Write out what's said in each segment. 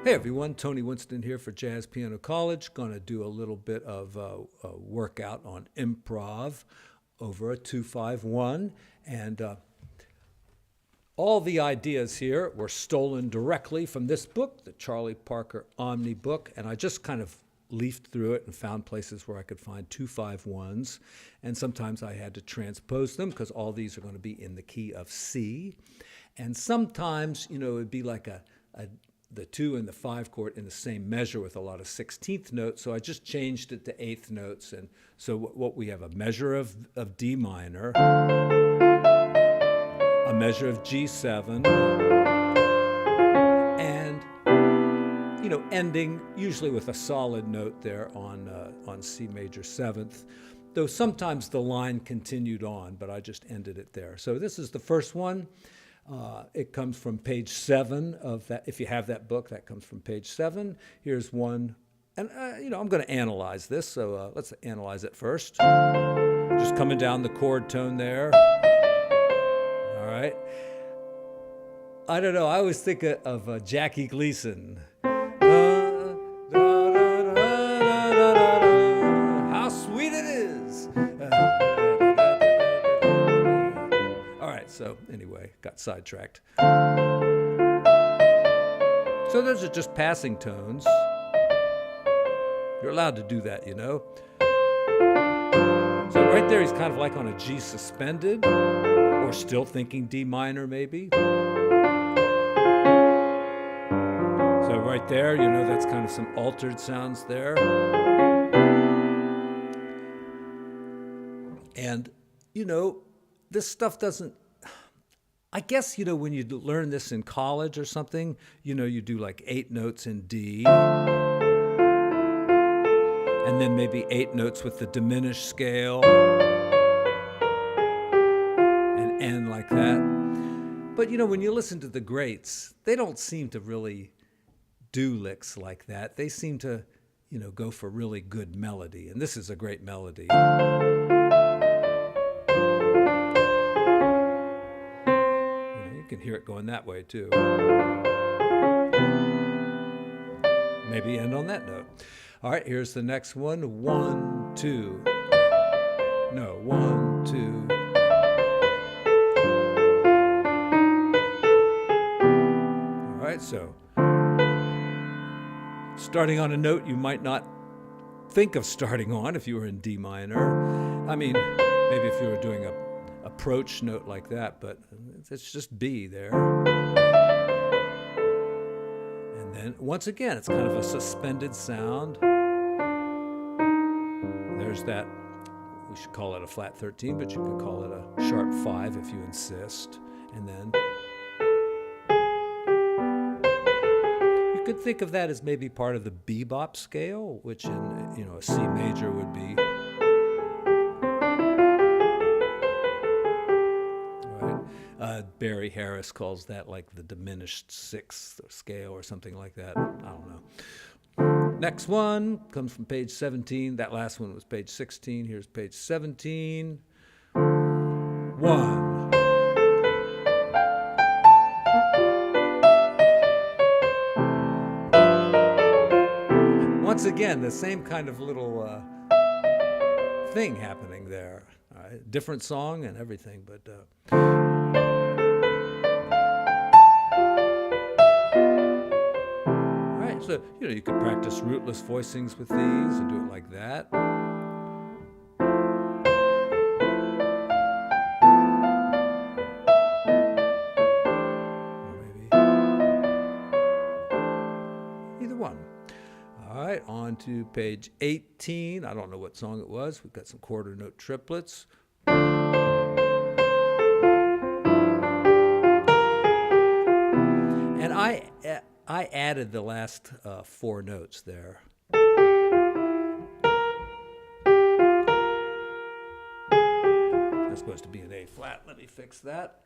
Hey everyone, Tony Winston here for Jazz Piano College. Going to do a little bit of a workout on improv over a 2-5-1. And all the ideas here were stolen directly from this book, the Charlie Parker Omni book. And I just kind of leafed through it and found places where I could find 2-5-1s. And sometimes I had to transpose them because all these are going to be in the key of C. And sometimes, it would be like the 2 and the 5 chord in the same measure with a lot of 16th notes. So I just changed it to 8th notes. And so what we have, a measure of D minor, a measure of G7, and, ending usually with a solid note there on C major 7th. Though sometimes the line continued on, but I just ended it there. So this is the first one. It comes from page 7 of that. If you have that book, that comes from page 7. Here's one. And, I'm going to analyze this. So let's analyze it first. Just coming down the chord tone there. All right. I don't know. I always think of Jackie Gleason. How sweet it is. So anyway, got sidetracked. So those are just passing tones. You're allowed to do that, So right there, he's kind of like on a G suspended, or still thinking D minor maybe. So right there, that's kind of some altered sounds there. And, this stuff doesn't, I guess, when you learn this in college or something, you do like 8 notes in D, and then maybe 8 notes with the diminished scale, and end like that. But, when you listen to the greats, they don't seem to really do licks like that. They seem to, go for really good melody, and this is a great melody. You can hear it going that way too. Maybe end on that note. All right, here's the next one. 1, 2. No, 1, 2. All right, so starting on a note you might not think of starting on if you were in D minor. I mean, maybe if you were doing a approach note like that, but it's just B there. And then once again, it's kind of a suspended sound. There's that, we should call it a flat 13, but you could call it a sharp 5 if you insist. And then you could think of that as maybe part of the bebop scale, which in a C major would be. Barry Harris calls that like the diminished 6th scale or something like that. I don't know. Next one comes from page 17. That last one was page 16. Here's page 17. 1. Once again, the same kind of little thing happening there. All right? Different song and everything, but... So, you could practice rootless voicings with these and do it like that. Or maybe either one. All right, on to page 18. I don't know what song it was. We've got some quarter note triplets. And I added the last 4 notes there. That's supposed to be an A flat. Let me fix that.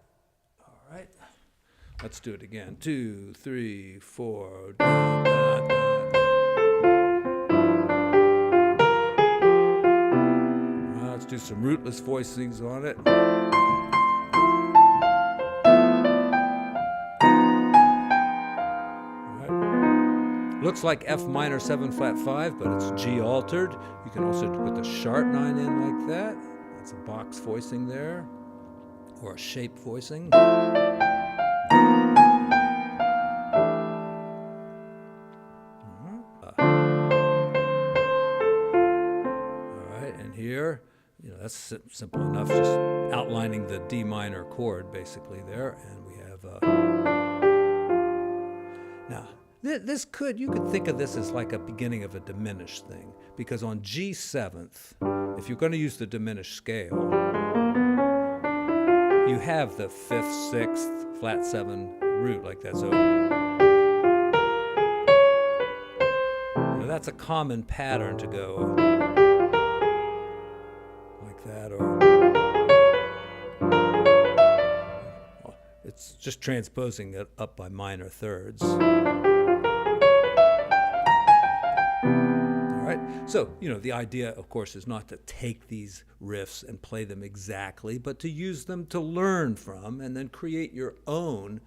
All right. Let's do it again. 2, 3, 4. Da, da, da, da. Let's do some rootless voicings on it. looks like F minor 7 flat 5, but it's G altered. You can also put the sharp 9 in like that. That's a box voicing there, or a shape voicing. Here, that's simple enough, just outlining the D minor chord basically there, and we have now you could think of this as like a beginning of a diminished thing, because on G7th, if you're going to use the diminished scale, you have the 5th, 6th, flat 7 root like that. So that's a common pattern to go that, or well, it's just transposing it up by minor thirds. All right, so the idea, of course, is not to take these riffs and play them exactly, but to use them to learn from and then create your own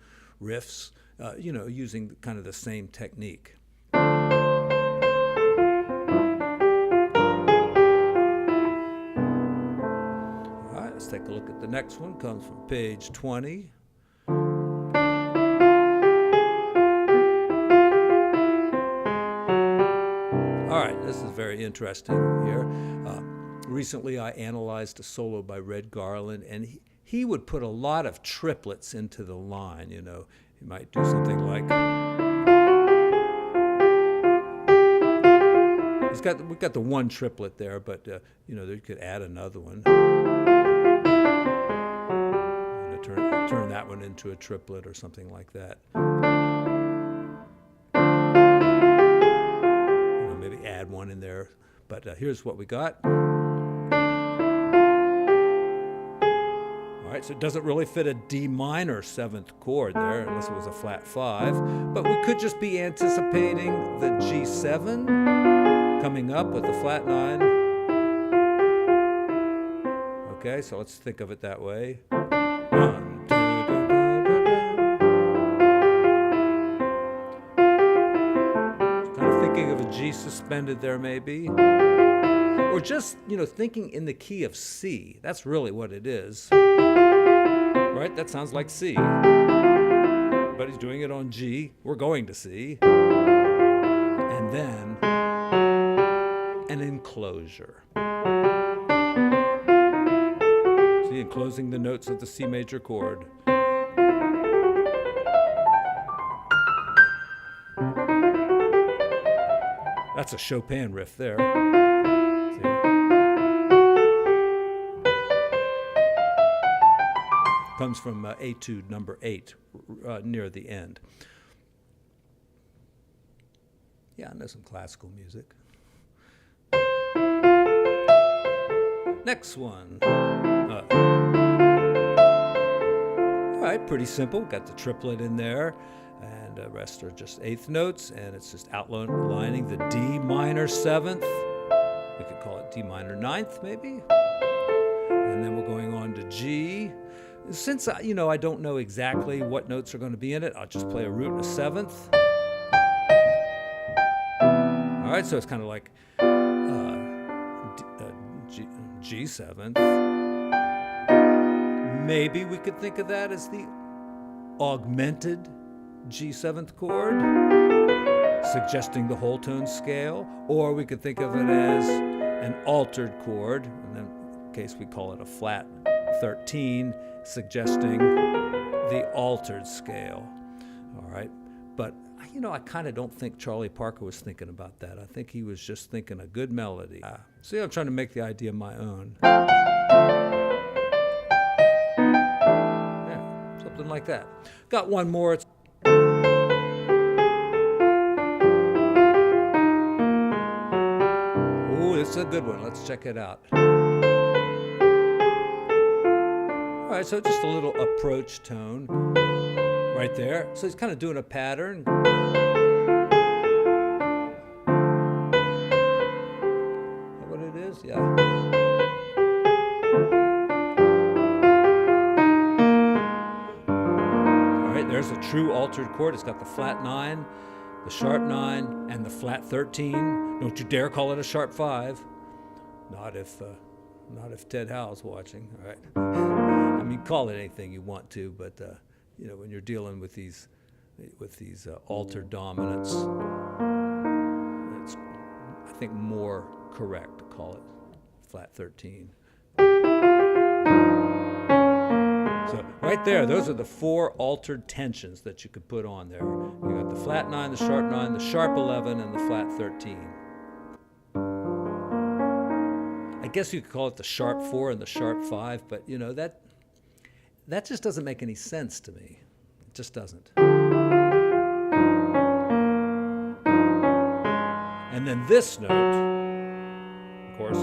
riffs, using kind of the same technique. Let's take a look at the next one. Comes from page 20. All right, this is very interesting here. Recently I analyzed a solo by Red Garland, and he would put a lot of triplets into the line. He might do something like, we've got the one triplet there, but you could add another one. Turn that one into a triplet or something like that. Maybe add one in there. But here's what we got. All right, so it doesn't really fit a D minor 7th chord there, unless it was a flat 5. But we could just be anticipating the G7 coming up with the flat 9. Okay, so let's think of it that way. Of a G suspended there maybe, or just thinking in the key of C. That's really what it is, right? That sounds like C, but he's doing it on G. We're going to C, and then an enclosure. See, enclosing the notes of the C major chord. That's a Chopin riff there. See? Comes from Etude number 8, near the end. Yeah, I know some classical music. Next one. All right, pretty simple. Got the triplet in there. And the rest are just 8th notes, and it's just outlining the D minor 7th. We could call it D minor 9th, maybe. And then we're going on to G. Since I don't know exactly what notes are going to be in it, I'll just play a root and a 7th. All right, so it's kind of like G7th. Maybe we could think of that as the augmented G7th chord, suggesting the whole tone scale, or we could think of it as an altered chord, and in case we call it a flat 13, suggesting the altered scale. All right, but I kind of don't think Charlie Parker was thinking about that. I think he was just thinking a good melody. See, I'm trying to make the idea my own. Yeah, something like that. Got one more. It's It's a good one. Let's check it out. All right, so just a little approach tone right there. So he's kind of doing a pattern. Is that what it is? Yeah. All right, there's a true altered chord. It's got the flat 9. the sharp 9, and the flat 13. Don't you dare call it a sharp 5. Not if Ted Howell's watching. All right. I mean, call it anything you want to, but you know, when you're dealing with these altered dominants, it's, I think, more correct to call it flat 13. So right there, those are the 4 altered tensions that you could put on there. You got the flat 9, the sharp 9, the sharp 11, and the flat 13. I guess you could call it the sharp 4 and the sharp 5, but you know, that just doesn't make any sense to me. It just doesn't. And then this note, of course,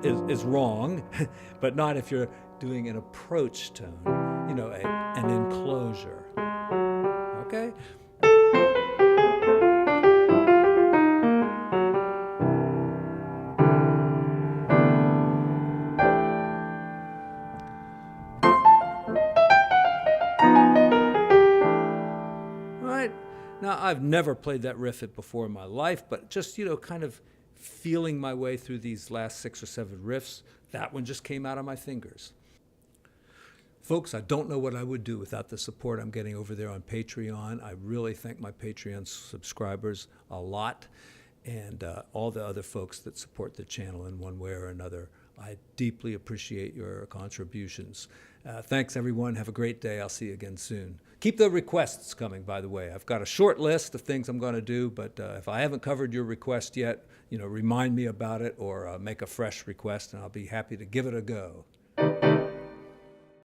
is wrong, but not if you're doing an approach tone, you know, an enclosure. Okay? Now, I've never played that riff before in my life, but just, you know, kind of feeling my way through these last 6 or 7 riffs, that one just came out of my fingers. Folks, I don't know what I would do without the support I'm getting over there on Patreon. I really thank my Patreon subscribers a lot, and all the other folks that support the channel in one way or another. I deeply appreciate your contributions. Thanks, everyone. Have a great day. I'll see you again soon. Keep the requests coming, by the way. I've got a short list of things I'm going to do, but if I haven't covered your request yet, you know, remind me about it or make a fresh request, and I'll be happy to give it a go.